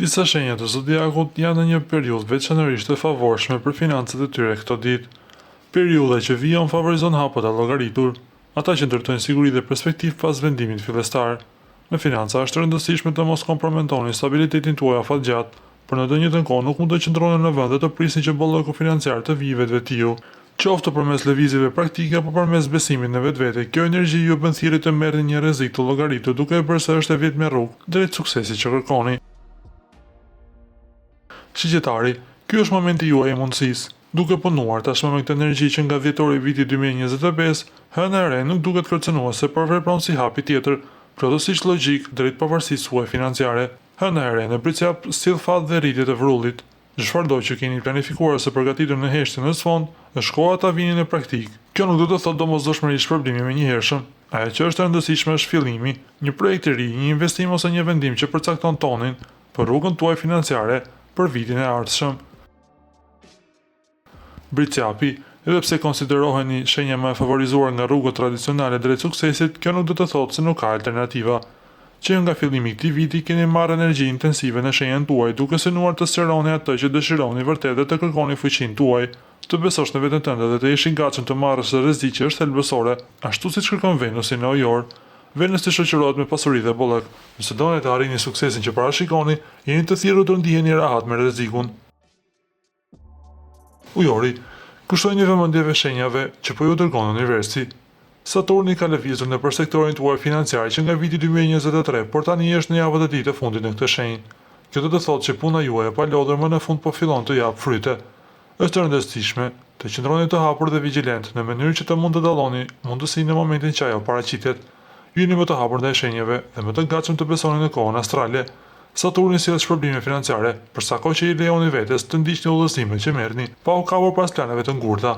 Disa shenjat të zodiakut janë në një periudhë veçanërisht të favorshme për financat e tyre këto ditë. Periudha që vijon favorizon hapët e llogaritur, ata që ndërtojnë siguri dhe perspektivë pas vendimit fillestar. Në financa është rëndësishme të mos komprometoni stabilitetin tuaj afatgjatë, por në të njëjtën kohë nuk mund të qëndroni në vend dhe të prisni që bolloku financiar të vijë vetveti ju. Qoftë përmes lëvizjeve praktike apo përmes besimit në vetvete, kjo energji ju bën thirrje të merrni një rrezik të llogaritur duke e bërë se është e vetmja rrugë drejt suksesit që kërkoni. Shigjetari, ky është momenti juaj i mundësisë. Duke punuar tashmë me këtë energji që nga dhjetori i vitit 2025, hëna e re nuk duket kërcënuese, por vepron si hapi tjetër, plotësisht logjik drejt pavarësisë suaj financiare. Hëna e re në Pricjap sill fat dhe rritje të vrullit. Çfarëdo që keni planifikuar ose përgatitur në heshtje në sfond, është koha ta vini në praktik. Kjo nuk do të thotë domosdoshmëri shpërblimi menjëhershëm. Ajo që është e rëndësishme është fillimi, një projekt i ri, një investim ose një vendim që përcakton tonin për rrugën tuaj financiare për vitin e ardhshëm. Pricjapi, edhe pse konsideroheni shenja më e favorizuar nga rrugët tradicionale drejt suksesit, kjo nuk do të thotë se nuk ka alternativa. Që nga fillimi i këtij viti keni marrë energji intensive në shenjën tuaj, duke synuar të sqaroni atë që dëshironi vërtet dhe të kërkoni fuqinë tuaj, të besosh në veten tënde dhe të jesh i gatshëm të marrësh rrezik që është thelbësore, ashtu siç kërkon Venusi në Ujor. Venusi shoqërohet me pasuri dhe bollëk. Nëse doni të arrini suksesin që parashikoni, jeni të thirrur të ndiheni rahat me rrezikun. Ujori, kushtoni vëmendje shenjave që po ju dërgon universi. Saturni ka lëvizur nëpër sektorin tuaj financiar që nga viti 2023, por tani është në javët e tij të fundit në këtë shenjë. Kjo do të thotë që puna juaj e palodhur më në fund po fillon të jap fryte. Është e rëndësishme të qëndroni të hapur dhe vigjilent në mënyrë që të mund të dalloni mundësinë në momentin që ajo paraqitet. Jeni më të hapur ndaj shenjave dhe më të gatshëm të besoni në kohën astrale. Saturni sjell shpërblime financiare, për sa kohë që i lejoni vetes të ndiqni udhëzimet që merrni, pa u kapur pas planeve të ngurta.